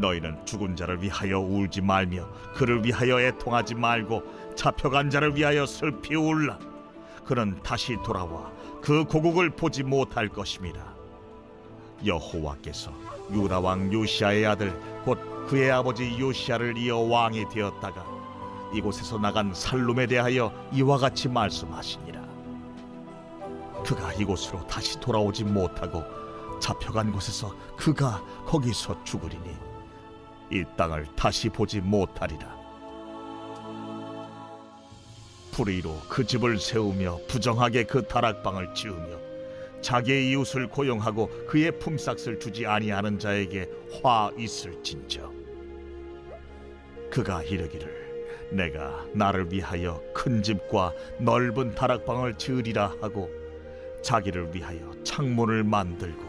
너희는 죽은 자를 위하여 울지 말며 그를 위하여 애통하지 말고 잡혀간 자를 위하여 슬피 울라. 그는 다시 돌아와 그 고국을 보지 못할 것입니다. 여호와께서 유다 왕 요시야의 아들 곧 그의 아버지 요시야를 이어 왕이 되었다가 이곳에서 나간 살룸에 대하여 이와 같이 말씀하시니라. 그가 이곳으로 다시 돌아오지 못하고 잡혀간 곳에서 그가 거기서 죽으리니 이 땅을 다시 보지 못하리라. 불의로 그 집을 세우며 부정하게 그 다락방을 지으며 자기의 이웃을 고용하고 그의 품삯을 주지 아니하는 자에게 화 있을진저. 그가 이르기를 내가 나를 위하여 큰 집과 넓은 다락방을 지으리라 하고 자기를 위하여 창문을 만들고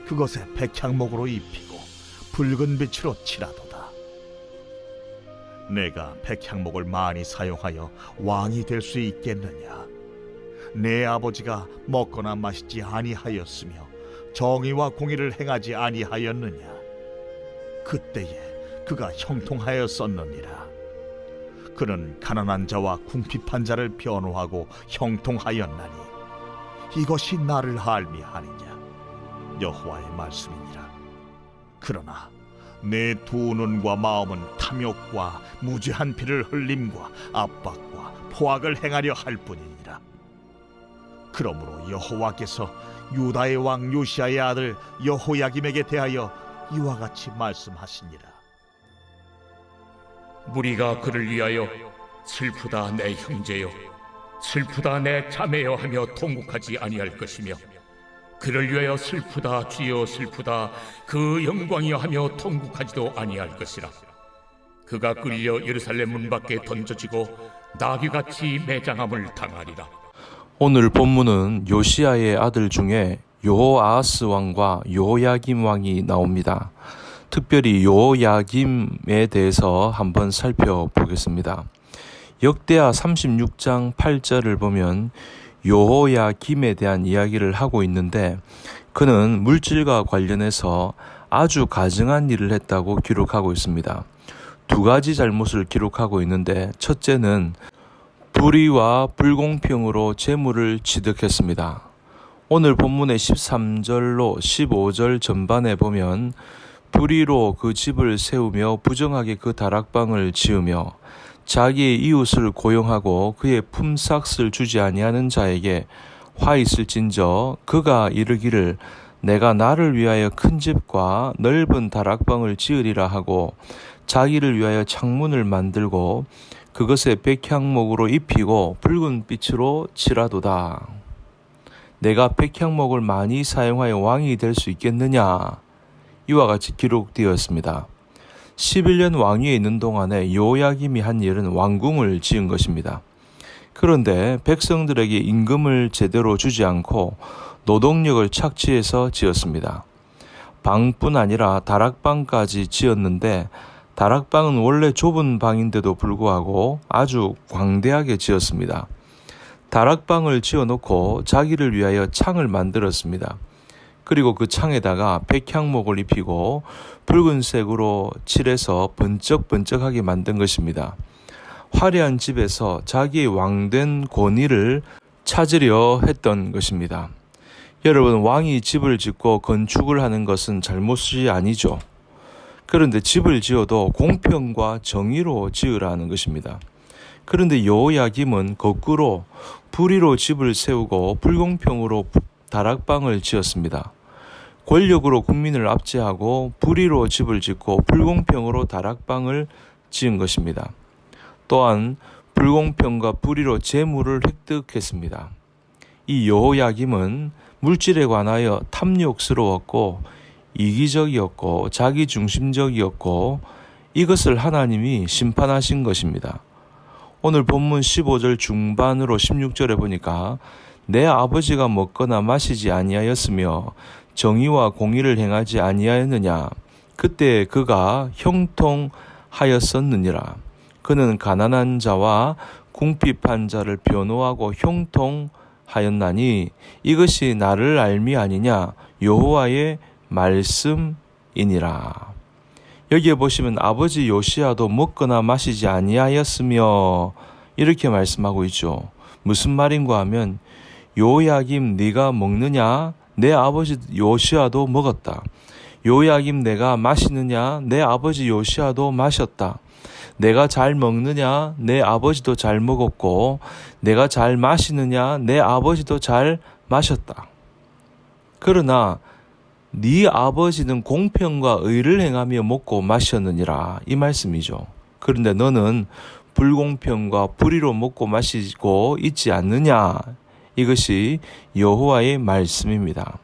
그것에 백향목으로 입히고 붉은 빛으로 칠하도다. 내가 백향목을 많이 사용하여 왕이 될 수 있겠느냐? 내 아버지가 먹거나 마시지 아니하였으며 정의와 공의를 행하지 아니하였느냐? 그때에 그가 형통하였었느니라. 그는 가난한 자와 궁핍한 자를 변호하고 형통하였나니 이것이 나를 알미하느냐? 여호와의 말씀이니라. 그러나 내 두 눈과 마음은 탐욕과 무죄한 피를 흘림과 압박과 포악을 행하려 할 뿐이니라. 그러므로 여호와께서 유다의 왕 요시야의 아들 여호야김에게 대하여 이와 같이 말씀하시니라. 무리가 그를 위하여 슬프다 내 형제여, 슬프다 내 자매여 하며 통곡하지 아니할 것이며 그를 위하여 슬프다 주여 슬프다 그 영광이여 하며 통곡하지도 아니할 것이라. 그가 끌려 예루살렘 문 밖에 던져지고 나귀같이 매장함을 당하리라. 오늘 본문은 요시야의 아들 중에 여호아하스 왕과 여호야김 왕이 나옵니다. 특별히 여호야김에 대해서 한번 살펴보겠습니다. 역대하 36장 8절을 보면 여호야김에 대한 이야기를 하고 있는데 그는 물질과 관련해서 아주 가증한 일을 했다고 기록하고 있습니다. 두 가지 잘못을 기록하고 있는데 첫째는 불의와 불공평으로 재물을 취득했습니다. 오늘 본문의 13절로 15절 전반에 보면 불의로 그 집을 세우며 부정하게 그 다락방을 지으며 자기의 이웃을 고용하고 그의 품삯을 주지 아니하는 자에게 화 있을진저 그가 이르기를 내가 나를 위하여 큰 집과 넓은 다락방을 지으리라 하고 자기를 위하여 창문을 만들고 그것에 백향목으로 입히고 붉은 빛으로 칠하도다. 내가 백향목을 많이 사용하여 왕이 될 수 있겠느냐? 이와 같이 기록되었습니다. 11년 왕위에 있는 동안에 여호야김이 한 일은 왕궁을 지은 것입니다. 그런데 백성들에게 임금을 제대로 주지 않고 노동력을 착취해서 지었습니다. 방뿐 아니라 다락방까지 지었는데 다락방은 원래 좁은 방인데도 불구하고 아주 광대하게 지었습니다. 다락방을 지어놓고 자기를 위하여 창을 만들었습니다. 그리고 그 창에다가 백향목을 입히고 붉은색으로 칠해서 번쩍번쩍하게 만든 것입니다. 화려한 집에서 자기의 왕된 권위를 찾으려 했던 것입니다. 여러분, 왕이 집을 짓고 건축을 하는 것은 잘못이 아니죠. 그런데 집을 지어도 공평과 정의로 지으라는 것입니다. 그런데 여호야김은 거꾸로 불의로 집을 세우고 불공평으로 다락방을 지었습니다. 권력으로 국민을 압제하고 불의로 집을 짓고 불공평으로 다락방을 지은 것입니다. 또한 불공평과 불의로 재물을 획득했습니다. 이 여호야김은 물질에 관하여 탐욕스러웠고 이기적이었고 자기중심적이었고 이것을 하나님이 심판하신 것입니다. 오늘 본문 15절 중반으로 16절에 보니까 내 아버지가 먹거나 마시지 아니하였으며 정의와 공의를 행하지 아니하였느냐? 그때 그가 형통하였었느니라. 그는 가난한 자와 궁핍한 자를 변호하고 형통하였나니 이것이 나를 알미 아니냐? 여호와의 말씀이니라. 여기에 보시면 아버지 요시야도 먹거나 마시지 아니하였으며 이렇게 말씀하고 있죠. 무슨 말인가 하면 요야김 네가 먹느냐? 내 아버지 요시야도 먹었다. 요야김 내가 마시느냐? 내 아버지 요시야도 마셨다. 내가 잘 먹느냐? 내 아버지도 잘 먹었고 내가 잘 마시느냐? 내 아버지도 잘 마셨다. 그러나 네 아버지는 공평과 의를 행하며 먹고 마셨느니라 이 말씀이죠. 그런데 너는 불공평과 불의로 먹고 마시고 있지 않느냐? 이것이 여호와의 말씀입니다.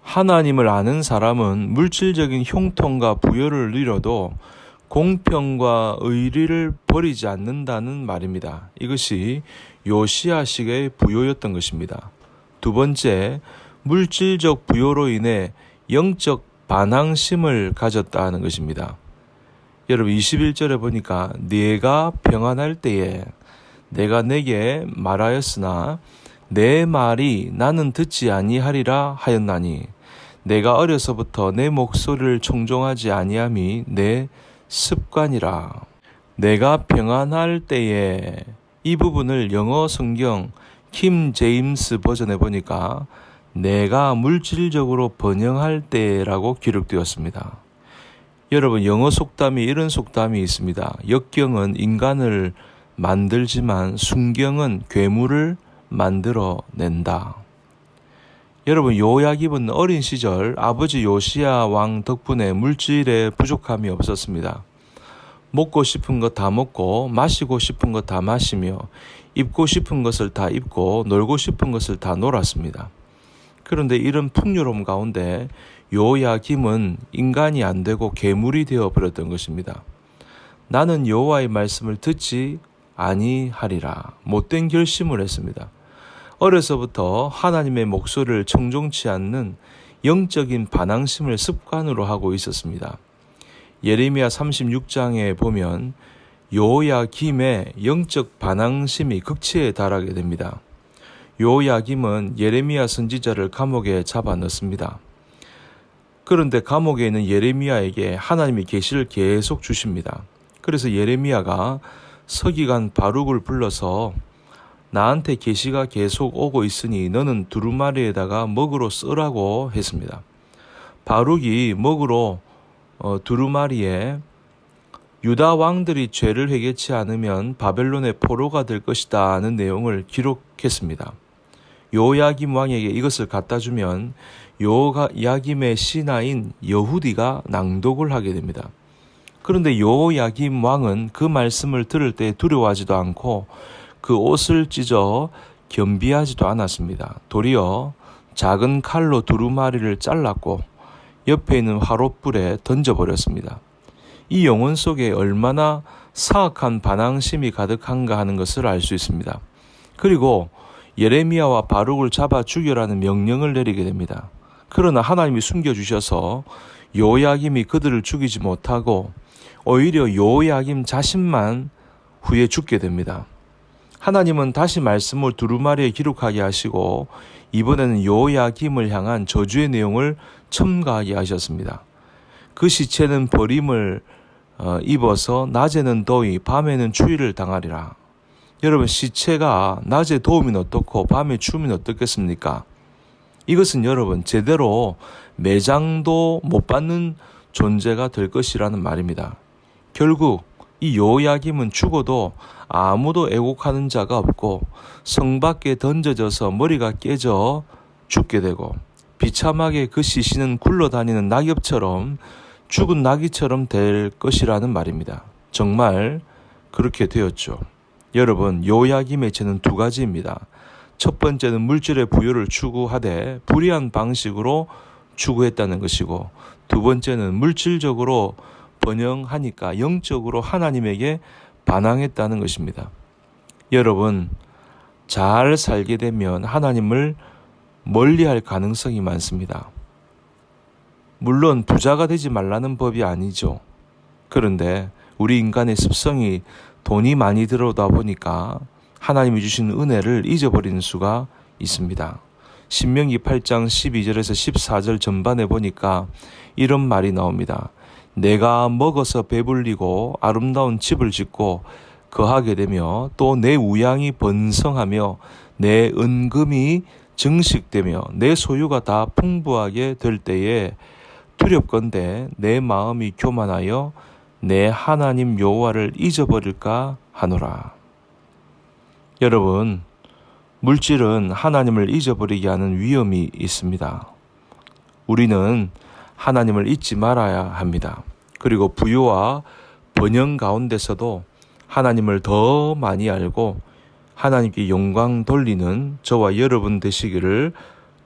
하나님을 아는 사람은 물질적인 형통과 부여를 누려도 공평과 의리를 버리지 않는다는 말입니다. 이것이 요시야식의 부요였던 것입니다. 두 번째, 물질적 부요로 인해 영적 반항심을 가졌다는 것입니다. 여러분 21절에 보니까 네가 평안할 때에 내가 내게 말하였으나 내 말이 나는 듣지 아니하리라 하였나니 내가 어려서부터 내 목소리를 청종하지 아니함이 내 습관이라. 내가 평안할 때에 이 부분을 영어 성경 킴 제임스 버전에 보니까 내가 물질적으로 번영할 때라고 기록되었습니다. 여러분 영어 속담이 이런 속담이 있습니다. 역경은 인간을 만들지만 순경은 괴물을 만들어낸다. 여러분 요야깁은 어린 시절 아버지 요시야 왕 덕분에 물질에 부족함이 없었습니다. 먹고 싶은 것 다 먹고 마시고 싶은 것 다 마시며 입고 싶은 것을 다 입고 놀고 싶은 것을 다 놀았습니다. 그런데 이런 풍요로움 가운데 요야김은 인간이 안 되고 괴물이 되어버렸던 것입니다. 나는 여호와의 말씀을 듣지 아니하리라. 못된 결심을 했습니다. 어려서부터 하나님의 목소리를 청종치 않는 영적인 반항심을 습관으로 하고 있었습니다. 예레미야 36장에 보면 요야김의 영적 반항심이 극치에 달하게 됩니다. 요야김은 예레미야 선지자를 감옥에 잡아 넣습니다. 그런데 감옥에 있는 예레미야에게 하나님이 계시를 계속 주십니다. 그래서 예레미야가 서기관 바룩을 불러서 나한테 계시가 계속 오고 있으니 너는 두루마리에다가 먹으로 쓰라고 했습니다. 바룩이 먹으로 두루마리에 유다 왕들이 죄를 회개치 않으면 바벨론의 포로가 될 것이다 하는 내용을 기록했습니다. 요야김 왕에게 이것을 갖다 주면 요야김의 신하인 여후디가 낭독을 하게 됩니다. 그런데 요야김 왕은 그 말씀을 들을 때 두려워하지도 않고 그 옷을 찢어 겸비하지도 않았습니다. 도리어 작은 칼로 두루마리를 잘랐고 옆에 있는 화롯불에 던져버렸습니다. 이 영혼 속에 얼마나 사악한 반항심이 가득한가 하는 것을 알 수 있습니다. 그리고 예레미야와 바룩을 잡아 죽여라는 명령을 내리게 됩니다. 그러나 하나님이 숨겨주셔서 요야김이 그들을 죽이지 못하고 오히려 요야김 자신만 후에 죽게 됩니다. 하나님은 다시 말씀을 두루마리에 기록하게 하시고 이번에는 요야김을 향한 저주의 내용을 첨가하게 하셨습니다. 그 시체는 버림을 입어서 낮에는 더위 밤에는 추위를 당하리라. 여러분 시체가 낮에 더우면 어떻고 밤에 추우면 어떻겠습니까? 이것은 여러분 제대로 매장도 못 받는 존재가 될 것이라는 말입니다. 결국 이 요야김은 죽어도 아무도 애곡하는 자가 없고 성 밖에 던져져서 머리가 깨져 죽게 되고 비참하게 그 시신은 굴러다니는 낙엽처럼 죽은 나귀처럼 될 것이라는 말입니다. 정말 그렇게 되었죠. 여러분 요야김의 죄는 두 가지입니다. 첫 번째는 물질의 부여를 추구하되 불의한 방식으로 추구했다는 것이고 두 번째는 물질적으로 번영하니까 영적으로 하나님에게 반항했다는 것입니다. 여러분 잘 살게 되면 하나님을 멀리할 가능성이 많습니다. 물론 부자가 되지 말라는 법이 아니죠. 그런데 우리 인간의 습성이 돈이 많이 들어오다 보니까 하나님이 주신 은혜를 잊어버리는 수가 있습니다. 신명기 8장 12절에서 14절 전반에 보니까 이런 말이 나옵니다. 내가 먹어서 배불리고 아름다운 집을 짓고 거하게 되며 또 내 우양이 번성하며 내 은금이 증식되며 내 소유가 다 풍부하게 될 때에 두렵건대 내 마음이 교만하여 내 하나님 여호와를 잊어버릴까 하노라. 여러분, 물질은 하나님을 잊어버리게 하는 위험이 있습니다. 우리는 하나님을 잊지 말아야 합니다. 그리고 부유와 번영 가운데서도 하나님을 더 많이 알고 하나님께 영광 돌리는 저와 여러분 되시기를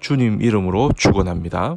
주님 이름으로 축원합니다.